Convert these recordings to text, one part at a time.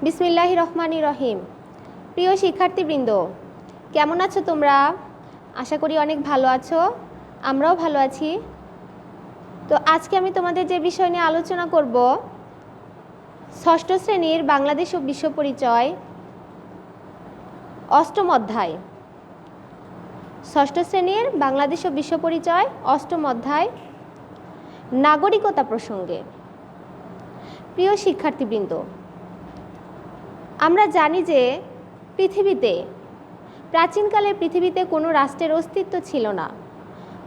বিসমিল্লাহির রহমানির রহিম। প্রিয় শিক্ষার্থীবৃন্দ, কেমন আছো তোমরা? আশা করি অনেক ভালো আছো, আমরাও ভালো আছি। তো আজকে আমি তোমাদের যে বিষয় নিয়ে আলোচনা করব, ষষ্ঠ শ্রেণীর বাংলাদেশ ও বিশ্ব পরিচয় অষ্টম অধ্যায়। ষষ্ঠ শ্রেণীর বাংলাদেশ ও বিশ্ব পরিচয় অষ্টম অধ্যায়, নাগরিকতা প্রসঙ্গে। প্রিয় শিক্ষার্থীবৃন্দ, আমরা জানি যে প্রাচীনকালে পৃথিবীতে কোনো রাষ্ট্রের অস্তিত্ব ছিল না,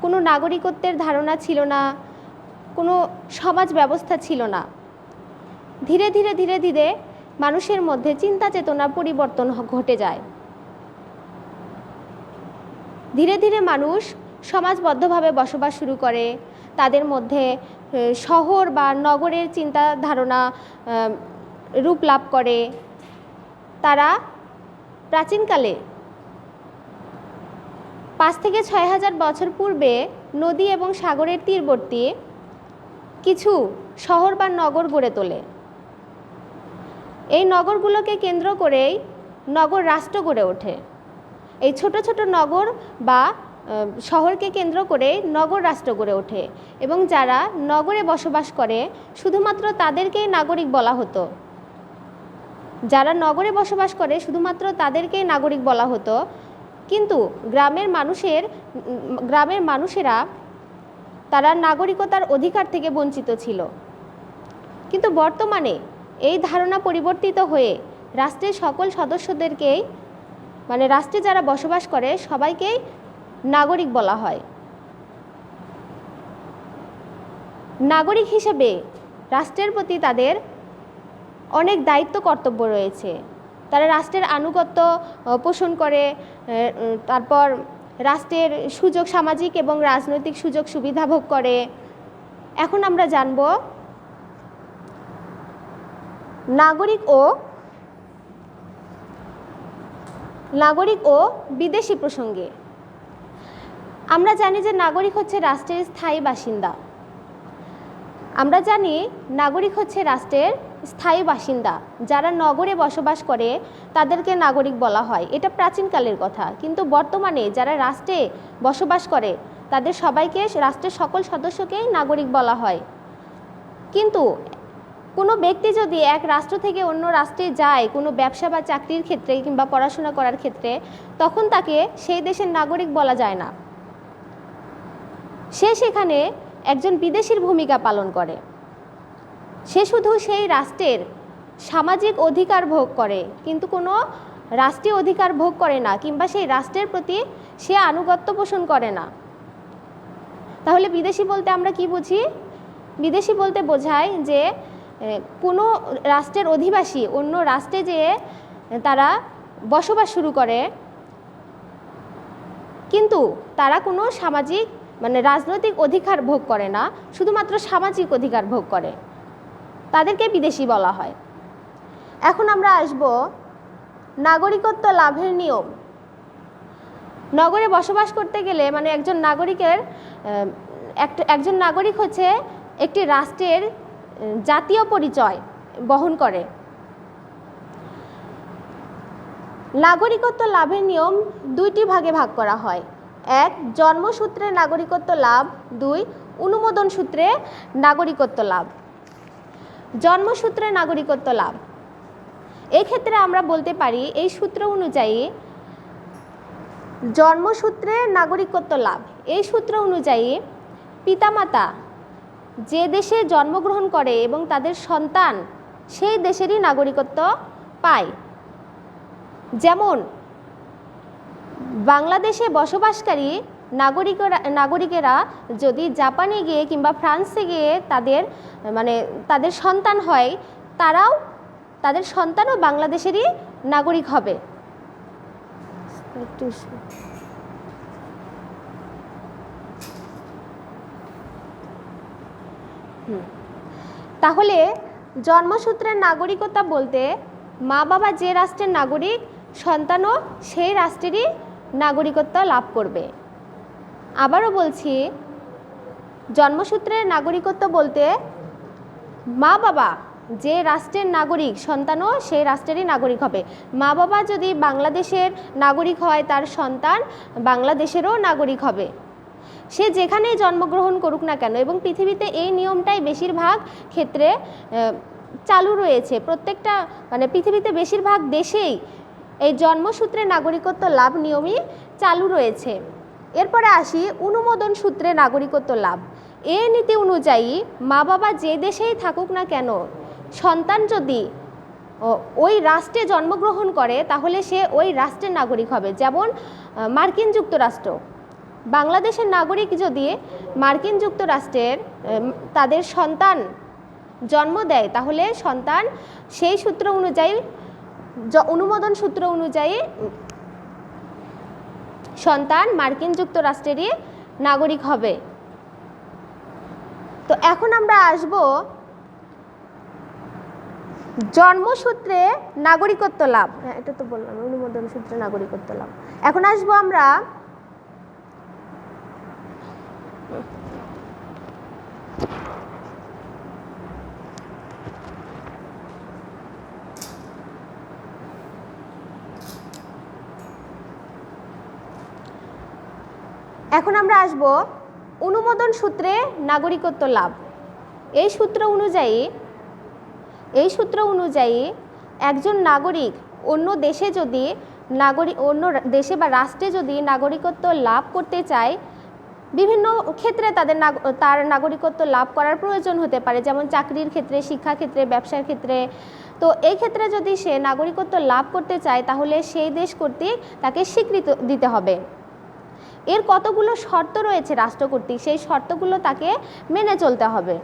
কোনো নাগরিকত্বের ধারণা ছিল না, কোনো সমাজ ব্যবস্থা ছিল না। ধীরে ধীরে মানুষের মধ্যে চিন্তা চেতনার পরিবর্তন ঘটে যায়। ধীরে ধীরে মানুষ সমাজবদ্ধভাবে বসবাস শুরু করে। তাদের মধ্যে শহর বা নগরের চিন্তা ধারণা রূপ লাভ করে। তারা প্রাচীনকালে 5 থেকে 6 হাজার বছর পূর্বে নদী এবং সাগরের তীরবর্তী কিছু শহর বা নগর গড়ে তোলে। এই নগরগুলোকে কেন্দ্র করেই নগর রাষ্ট্র গড়ে ওঠে। এই ছোট ছোট নগর বা শহরকে কেন্দ্র করে নগর রাষ্ট্র গড়ে ওঠে এবং যারা নগরে বসবাস করে শুধুমাত্র তাদেরকেই নাগরিক বলা হতো। যারা নগরে বসবাস করে শুধুমাত্র তাদেরকেই নাগরিক বলা হতো। কিন্তু গ্রামের মানুষেরা তারা নাগরিকতার অধিকার থেকে বঞ্চিত ছিল। কিন্তু বর্তমানে এই ধারণা পরিবর্তিত হয়ে রাষ্ট্রের সকল সদস্যদেরকেই, মানে রাষ্ট্রে যারা বসবাস করে সবাইকেই নাগরিক বলা হয়। নাগরিক হিসেবে রাষ্ট্রের প্রতি তাদের অনেক দায়িত্ব কর্তব্য রয়েছে। তারা রাষ্ট্রের আনুগত্য পোষণ করে, তারপর রাষ্ট্রের সামাজিক এবং রাজনৈতিক সুযোগ সুবিধা ভোগ করে। এখন আমরা জানব নাগরিক ও বিদেশি প্রসঙ্গে। আমরা জানি যে নাগরিক হচ্ছে রাষ্ট্রের স্থায়ী বাসিন্দা। যারা নগরে বসবাস করে তাদেরকে নাগরিক বলা হয়। এটা প্রাচীনকালের কথা। কিন্তু বর্তমানে যারা রাষ্ট্রে বসবাস করে তাদের সবাইকে, রাষ্ট্রের সকল সদস্যকেই নাগরিক বলা হয়। কিন্তু কোনো ব্যক্তি যদি এক রাষ্ট্র থেকে অন্য রাষ্ট্রে যায় কোনো ব্যবসা বা চাকরির ক্ষেত্রে কিংবা পড়াশোনা করার ক্ষেত্রে, তখন তাকে সেই দেশের নাগরিক বলা যায় না। সে সেখানে একজন বিদেশির ভূমিকা পালন করে। সে শুধু সেই রাষ্ট্রের সামাজিক অধিকার ভোগ করে, কিন্তু কোনো রাষ্ট্রীয় অধিকার ভোগ করে না কিংবা সেই রাষ্ট্রের প্রতি সে আনুগত্য পোষণ করে না। তাহলে বিদেশি বলতে আমরা কি বুঝি? বিদেশি বলতে বোঝায় যে কোনো রাষ্ট্রের অধিবাসী অন্য রাষ্ট্রে যেয়ে তারা বসবাস শুরু করে, কিন্তু তারা কোনো সামাজিক, মানে রাজনৈতিক অধিকার ভোগ করে না, শুধুমাত্র সামাজিক অধিকার ভোগ করে। তাদেরকে বিদেশি বলা হয়। এখন আমরা আসব নাগরিকত্ব লাভের নিয়ম। নগরে বসবাস করতে গেলে মানে একজন নাগরিক হচ্ছে একটি রাষ্ট্রের জাতীয় পরিচয় বহন করে। নাগরিকত্ব লাভের নিয়ম 2টি ভাগে ভাগ করা হয়। 1, জন্মসূত্রে নাগরিকত্ব লাভ। 2, অনুমোদন সূত্রে নাগরিকত্ব লাভ। জন্মসূত্রে নাগরিকত্ব লাভ, এই ক্ষেত্রে আমরা বলতে পারি এই সূত্র অনুযায়ী জন্মসূত্রে নাগরিকত্ব লাভ, এই সূত্র অনুযায়ী পিতামাতা যে দেশে জন্মগ্রহণ করে এবং তাদের সন্তান সেই দেশেরই নাগরিকত্ব পায়। যেমন বাংলাদেশে বসবাসকারী নাগরিকেরা যদি জাপানে গিয়ে কিংবা ফ্রান্সে গিয়ে তাদের সন্তান হয়, তাদের সন্তানও বাংলাদেশেরই নাগরিক হবে। তাহলে জন্মসূত্রের নাগরিকতা বলতে মা বাবা যে রাষ্ট্রের নাগরিক, সন্তানও সেই রাষ্ট্রেরই নাগরিকত্ব লাভ করবে। আবারও বলছি, জন্মসূত্রের নাগরিকত্ব বলতে মা বাবা যে রাষ্ট্রের নাগরিক সন্তানও সেই রাষ্ট্রেরই নাগরিক হবে। মা বাবা যদি বাংলাদেশের নাগরিক হয়, তার সন্তান বাংলাদেশেরও নাগরিক হবে, সে যেখানেই জন্মগ্রহণ করুক না কেন। এবং পৃথিবীতে এই নিয়মটাই বেশিরভাগ ক্ষেত্রে চালু রয়েছে। প্রত্যেকটা পৃথিবীতে বেশিরভাগ দেশেই এই জন্মসূত্রে নাগরিকত্ব লাভ নিয়মই চালু রয়েছে। এরপরে আসি অনুমোদন সূত্রে নাগরিকত্ব লাভ। এই নীতি অনুযায়ী মা বাবা যে দেশেই থাকুক না কেন, সন্তান যদি ওই রাষ্ট্রে জন্মগ্রহণ করে তাহলে সে ওই রাষ্ট্রের নাগরিক হবে। যেমন মার্কিন যুক্তরাষ্ট্র, বাংলাদেশের নাগরিক যদি মার্কিন যুক্তরাষ্ট্রের তাদের সন্তান জন্ম দেয় তাহলে সন্তান সেই সূত্র অনুযায়ী, অনুমোদন সূত্র অনুযায়ী সন্তান মার্কিন যুক্তরাষ্ট্রেরই নাগরিক হবে। তো এখন আমরা আসব জন্মসূত্রে নাগরিকত্ব লাভ। হ্যাঁ, এটা তো বললাম, অনুমোদন সূত্রে নাগরিকত্ব লাভ। এখন আসবো আমরা আসব অনুমোদন সূত্রে নাগরিকত্ব লাভ। এই সূত্র অনুযায়ী একজন নাগরিক অন্য দেশে বা রাষ্ট্রে যদি নাগরিকত্ব লাভ করতে চায়, বিভিন্ন ক্ষেত্রে তার নাগরিকত্ব লাভ করার প্রয়োজন হতে পারে, যেমন চাকরির ক্ষেত্রে, শিক্ষা ক্ষেত্রে, ব্যবসার ক্ষেত্রে। তো এই ক্ষেত্রে যদি সে নাগরিকত্ব লাভ করতে চায় তাহলে সেই দেশ কর্তৃক তাকে স্বীকৃতি দিতে হবে। এর কতগুলো শর্ত রয়েছে রাষ্ট্র কর্তৃক, সেই শর্তগুলো তাকে মেনে চলতে হবে।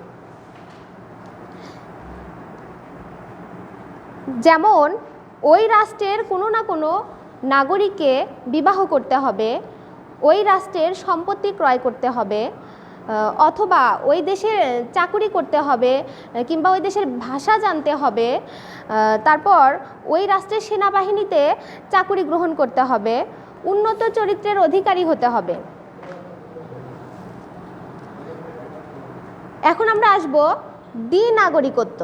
যেমন ওই রাষ্ট্রের কোনো না কোনো নাগরিককে বিবাহ করতে হবে, ওই রাষ্ট্রের সম্পত্তি ক্রয় করতে হবে, অথবা ওই দেশের চাকুরি করতে হবে, কিংবা ওই দেশের ভাষা জানতে হবে, তারপর ওই রাষ্ট্রের সেনাবাহিনীতে চাকুরি গ্রহণ করতে হবে, উন্নত চরিত্রের অধিকারী হতে হবে। এখন আমরা আসব দ্বিনাগরিকত্ব।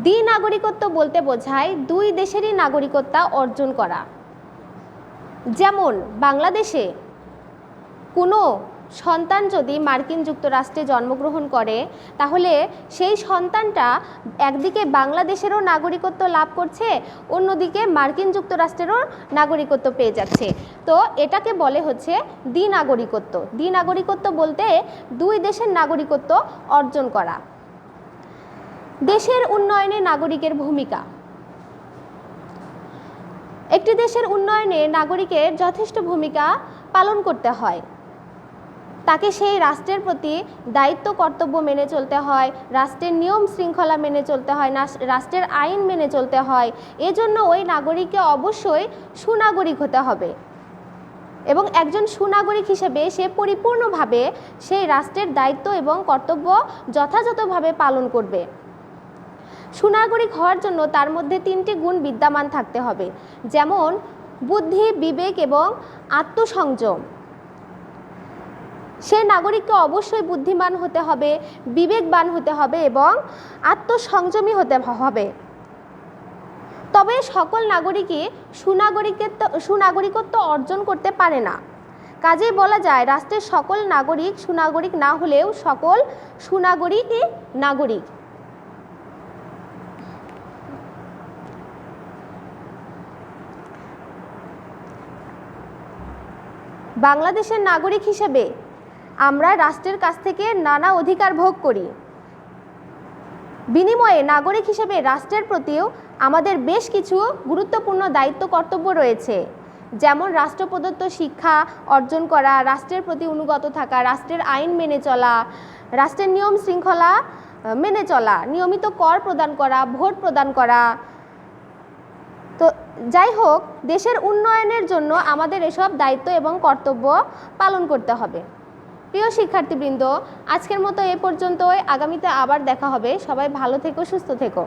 দ্বিনাগরিকত্ব বলতে বোঝায় দুই দেশেরই নাগরিকত্ব অর্জন করা। যেমন বাংলাদেশে কোনো সন্তান যদি মার্কিন যুক্তরাষ্ট্রে জন্মগ্রহণ করে তাহলে সেই সন্তানটা একদিকে বাংলাদেশেরও নাগরিকত্ব লাভ করছে, অন্যদিকে মার্কিন যুক্তরাষ্ট্রেরও নাগরিকত্ব পেয়ে যাচ্ছে। তো এটাকে বলে হচ্ছে দ্বিনাগরিকত্ব। দ্বিনাগরিকত্ব বলতে দুই দেশের নাগরিকত্ব অর্জন করা। দেশের উন্নয়নে নাগরিকের ভূমিকা। একটি দেশের উন্নয়নে নাগরিকের যথেষ্ট ভূমিকা পালন করতে হয়। তাকে সেই রাষ্ট্রের প্রতি দায়িত্ব কর্তব্য মেনে চলতে হয়, রাষ্ট্রের নিয়ম শৃঙ্খলা মেনে চলতে হয়, রাষ্ট্রের আইন মেনে চলতে হয়। এজন্য ওই নাগরিককে অবশ্যই সুনাগরিক হতে হবে এবং একজন সুনাগরিক হিসেবে সে পরিপূর্ণভাবে সেই রাষ্ট্রের দায়িত্ব এবং কর্তব্য যথাযথভাবে পালন করবে। সুনাগরিক হওয়ার জন্য তার মধ্যে 3টি গুণ বিদ্যমান থাকতে হবে, যেমন বুদ্ধি, বিবেক এবং আত্মসংযম। সে নাগরিককে অবশ্যই বুদ্ধিমান হতে হবে, বিবেকবান হতে হবে এবং আত্মসংযমী হতে হবে। তবে সকল নাগরিকই সুনাগরিকত্ব অর্জন করতে পারে না। কাজেই বলা যায় রাষ্ট্রের সকল নাগরিক সুনাগরিক না হলেও সকল সুনাগরিকই নাগরিক। বাংলাদেশের নাগরিক হিসেবে আমরা রাষ্ট্রের কাছ থেকে নানা অধিকার ভোগ করি। বিনিময়ে নাগরিক হিসেবে রাষ্ট্রের প্রতিও আমাদের বেশ কিছু গুরুত্বপূর্ণ দায়িত্ব কর্তব্য রয়েছে, যেমন রাষ্ট্র প্রদত্ত শিক্ষা অর্জন করা, রাষ্ট্রের প্রতি অনুগত থাকা, রাষ্ট্রের আইন মেনে চলা, রাষ্ট্রের নিয়ম শৃঙ্খলা মেনে চলা, নিয়মিত কর প্রদান করা, ভোট প্রদান করা। তো যাই হোক, দেশের উন্নয়নের জন্য আমাদের এসব দায়িত্ব এবং কর্তব্য পালন করতে হবে। প্রিয় শিক্ষার্থীবৃন্দ, আজকের মতো এ পর্যন্তই। আগামীতে আবার দেখা হবে। সবাই ভালো থেকো, সুস্থ থেকো।